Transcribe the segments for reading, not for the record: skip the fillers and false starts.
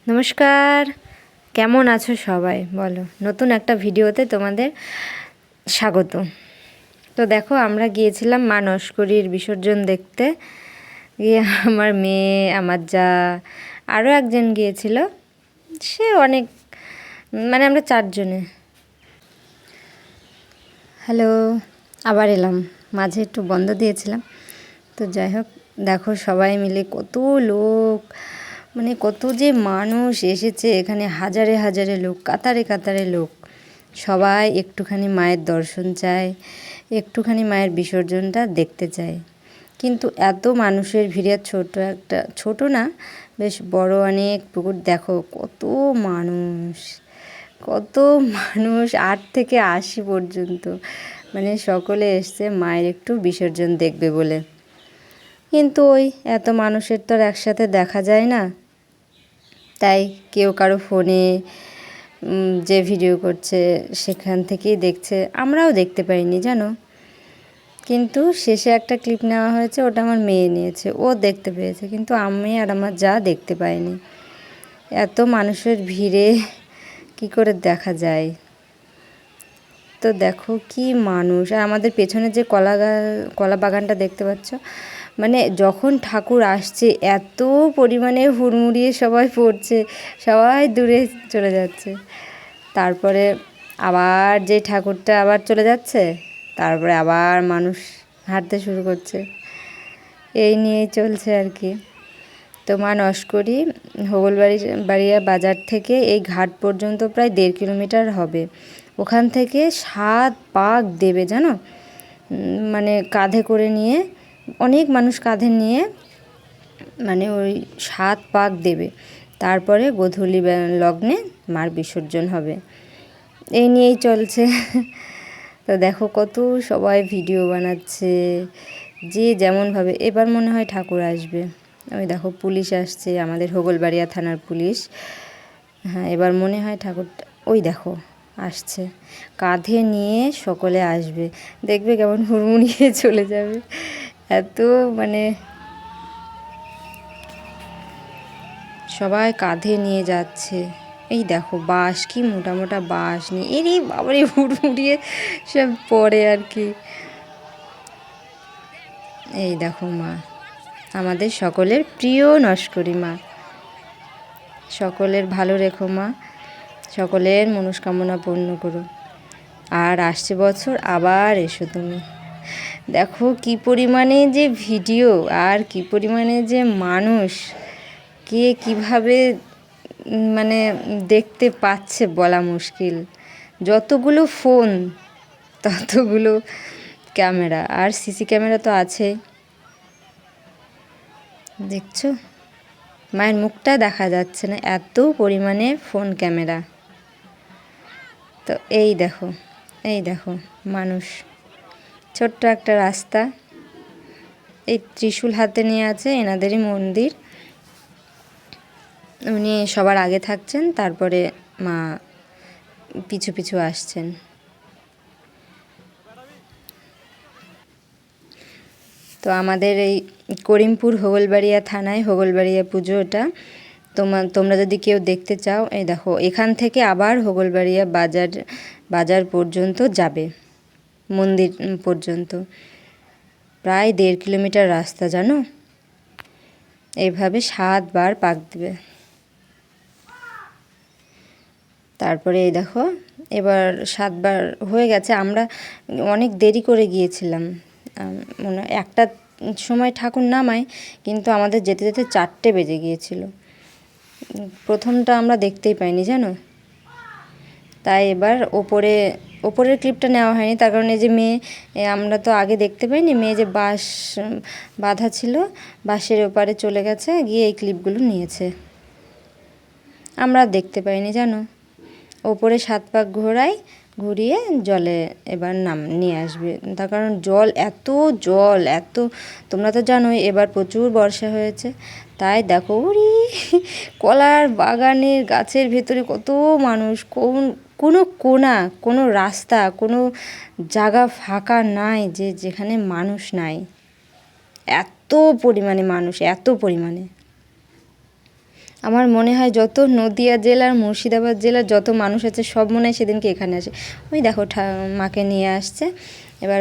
নমস্কার, কেমন আছো সবাই বলো। নতুন একটা ভিডিওতে তোমাদের স্বাগত। তো দেখো, আমরা গিয়েছিলাম মা নস্করীর বিসর্জন দেখতে। গিয়ে আমার মেয়ে, আমার যা, আরও একজন গিয়েছিল। সে অনেক, মানে আমরা 4 জনে। হ্যালো, আবার এলাম, মাঝে একটু বন্ধ দিয়েছিলাম। তো যাই হোক, দেখো সবাই মিলে কত লোক, মানে কত যে মানুষ এসেছে এখানে, হাজারে হাজারে লোক, কাতারে কাতারে লোক। সবাই একটুখানি মায়ের দর্শন চায়, একটুখানি মায়ের বিসর্জনটা দেখতে চায়। কিন্তু এত মানুষের ভিড়ে, ছোট না, বেশ বড় অনেক পুকুর। দেখো কত মানুষ, কত মানুষ, 8 থেকে 80 পর্যন্ত, মানে সকলে এসছে মায়ের একটু বিসর্জন দেখবে বলে। কিন্তু ওই এত মানুষের তো আর একসাথে দেখা যায় না, তাই কেউ কারো ফোনে যে ভিডিও করছে সেখান থেকেই দেখছে। আমরাও দেখতে পাইনি জানো, কিন্তু শেষে একটা ক্লিপ নেওয়া হয়েছে, ওটা আমার মেয়ে নিয়েছে, ও দেখতে পেয়েছে, কিন্তু আমি আর আমার যা দেখতে পাইনি। এত মানুষের ভিড়ে কি করে দেখা যায়। তো দেখো কি মানুষ। আর আমাদের পেছনে যে কলা বাগানটা দেখতে পাচ্ছ, মানে যখন ঠাকুর আসছে এত পরিমাণে হুড়মুড়িয়ে সবাই পড়ছে, সবাই দূরে চলে যাচ্ছে। তারপরে আবার যে ঠাকুরটা আবার চলে যাচ্ছে, তারপরে আবার মানুষ হাঁটতে শুরু করছে। এই নিয়েই চলছে আর কি। তো মা নস্করী বাড়িয়া বাজার থেকে এই ঘাট পর্যন্ত প্রায় 1.5 কিলোমিটার হবে। ওখান থেকে 7 পাক দেবে জানো, মানে কাঁধে করে নিয়ে, অনেক মানুষ কাঁধে নিয়ে, মানে ওই 7 পাক দেবে। তারপরে গোধূলি লগ্নে মার বিসর্জন হবে। এই নিয়েই চলছে। তো দেখো কত সবাই ভিডিও বানাচ্ছে, যে যেমনভাবে। এবার মনে হয় ঠাকুর আসবে। ওই দেখো পুলিশ আসছে, আমাদের হোগলবাড়িয়া থানার পুলিশ। হ্যাঁ, এবার মনে হয় ঠাকুরটা, ওই দেখো আসছে, কাঁধে নিয়ে সকলে আসবে। দেখবে কেমন হুড়মুড়িয়ে চলে যাবে, এত মানে সবাই কাঁধে নিয়ে যাচ্ছে। এই দেখো বাঁশ, কি মোটা মোটা বাঁশ নিয়ে, এরই বাবারে হুড়মুড়িয়ে সব পড়ে আর কি। এই দেখো মা, আমাদের সকলের প্রিয় নস্করী মা, সকলের ভালো রেখো মা, সকলের মনস্কামনা পূর্ণ করো। আর আসছে বছর আবার এসো তুমি। দেখো কি পরিমাণে যে ভিডিও, আর কি পরিমাণে যে মানুষ, কে কিভাবে মানে দেখতে পাচ্ছে বলা মুশকিল। যতগুলো ফোন ততগুলো ক্যামেরা, আর সিসি ক্যামেরা তো আছে। দেখছো, মায়ের মুখটা দেখা যাচ্ছে না, এত পরিমাণে ফোন ক্যামেরা। তো এই দেখো, এই দেখো মানুষ, ছোট্ট একটা রাস্তা, এই ত্রিশূল হাতে নিয়ে আছে, এনাদেরই মন্দির। উনি সবার আগে থাকছেন, তারপরে মা পিছু পিছু আসছেন। তো আমাদের এই করিমপুর হোগলবাড়িয়া থানায় হোগলবাড়িয়া পুজো, এটা তোমরা যদি কেউ দেখতে চাও, এই দেখো এখান থেকে আবার হোগলবাড়িয়া বাজার পর্যন্ত যাবে, মন্দির পর্যন্ত প্রায় 1.5 কিলোমিটার রাস্তা জানো। এইভাবে 7 বার পাক দেবে। তারপরে এই দেখো, এবার 7 বার হয়ে গেছে। আমরা অনেক দেরি করে গিয়েছিলাম, মনে 1টার সময় ঠাকুর নামায়, কিন্তু আমাদের যেতে যেতে 4টে বেজে গিয়েছিল। প্রথমটা আমরা দেখতেই পাইনি জানো। তাই এবার ওপরের ক্লিপটা নেওয়া হয়নি, তার কারণে যে মেয়ে, আমরা তো আগে দেখতে পাইনি, মেয়ে যে বাঁশ বাঁধা ছিল, বাঁশের ওপারে চলে গেছে, গিয়ে এই ক্লিপগুলো নিয়েছে। আমরা দেখতে পাইনি জানো। ওপরে 7 পাক ঘুরিয়ে জলে এবার নিয়ে আসবে, তার কারণ জল এত, তোমরা তো জানোই এবার প্রচুর বর্ষা হয়েছে। তাই দেখো উড়ি, কলার বাগানের গাছের ভেতরে কত মানুষ, কোনো কোনা, কোনো রাস্তা, কোনো জায়গা ফাঁকা নাই যে যেখানে মানুষ নাই। এত পরিমাণে মানুষ, এত পরিমাণে। আমার মনে হয় যত নদিয়া জেলার মুর্শিদাবাদ জেলার যত মানুষ আছে সব মনে হয় সেদিনকে এখানে আসে। ওই দেখো মাকে নিয়ে আসছে। এবার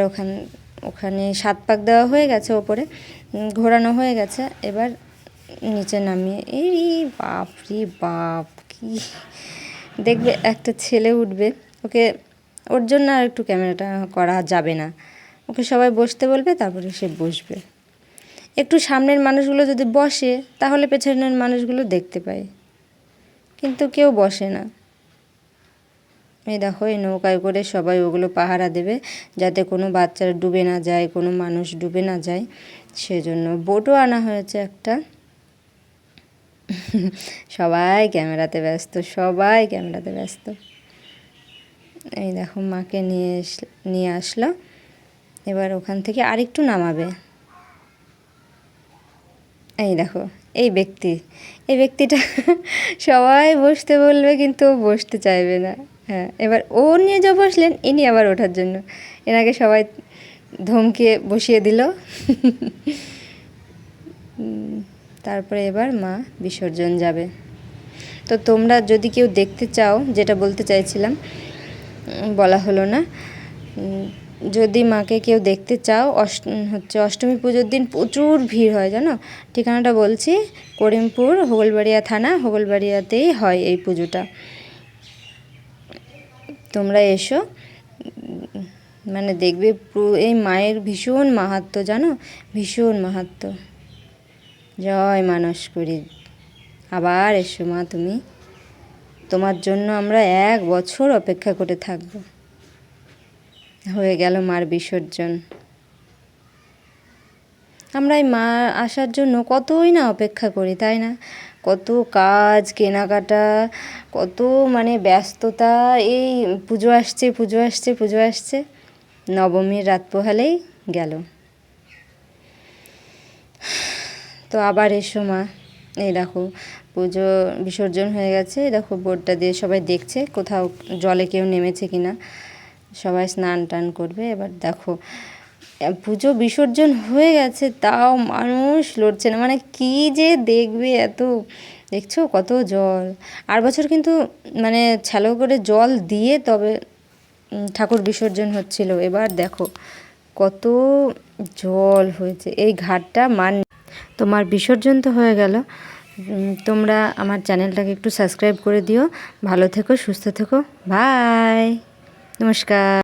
ওখানে 7 পাক দেওয়া হয়ে গেছে, ওপরে ঘোরানো হয়ে গেছে। এবার নিচে নামিয়ে, এই বাপ রে বাপ, কি দেখবে একটা ছেলে উঠবে, ওর জন্য আর একটু ক্যামেরাটা করা যাবে না, ওকে সবাই বসতে বলবে, তারপরে সে বসবে। একটু সামনের মানুষগুলো যদি বসে তাহলে পেছনের মানুষগুলো দেখতে পায়, কিন্তু কেউ বসে না। এই দেখো এই নৌকায় করে সবাই ওগুলো পাহারা দেবে, যাতে কোনো বাচ্চারা ডুবে না যায়, কোনো মানুষ ডুবে না যায়, সেজন্য বোটও আনা হয়েছে একটা। সবাই ক্যামেরাতে ব্যস্ত। এই দেখো মাকে নিয়ে আসলো। এবার ওখান থেকে আরেকটু নামাবে। এই দেখো এই ব্যক্তিটা সবাই বসতে বলবে, কিন্তু ও বসতে চাইবে না। হ্যাঁ, এবার ও নিয়ে যা বসলেন, ইনি আবার ওঠার জন্য এনাকে সবাই ধমকে বসিয়ে দিল। তারপরে এবার মা বিসর্জন যাবে। তো তোমরা যদি কেউ দেখতে চাও, যেটা বলতে চাইছিলাম বলা হলো না, যদি মাকে কেউ দেখতে চাও, অষ্টমী পুজোর দিন প্রচুর ভিড় হয়, জানো। ঠিকানাটা বলছি, করিমপুর, হোগলবাড়িয়া থানা, হোগলবাড়িয়াতেই হয় এই পুজোটা। তোমরা এসো, মানে দেখবে এই মায়ের ভীষণ মাহাত্ম্য, জানো, ভীষণ মাহাত্ম্য। জয় মানসকুড়ি, আবার এসো মা তুমি, তোমার জন্য আমরা 1 বছর অপেক্ষা করে থাকবো। হয়ে গেল মার বিসর্জন। আমরা এই মা আসার জন্য কতই না অপেক্ষা করি, তাই না? কত কাজ, কেনাকাটা, কত মানে ব্যস্ততা। এই পুজো আসছে, নবমীর রাত পোহালেই গেল। তো আবার এসো মা। এই দেখো পুজো বিসর্জন হয়ে গেছে, দেখো বোটটা দিয়ে সবাই দেখছে কোথাও জলে কেউ নেমেছে কিনা, সবাই স্নান টান করবে। এবার দেখো পুজো বিসর্জন হয়ে গেছে, তাও মানুষ লড়ছে না, মানে কি যে দেখবে এত, দেখছো কত জল। আর বছর কিন্তু মানে ছ্যালো করে জল দিয়ে তবে ঠাকুর বিসর্জন হচ্ছিল। এবার দেখো কত জল হয়েছে এই ঘাটটা। তোমার বিসর্জন তো হয়ে গেল, তোমরা আমার চ্যানেলটাকে একটু সাবস্ক্রাইব করে দিও। ভালো থেকো, সুস্থ থেকো, বাই, নমস্কার।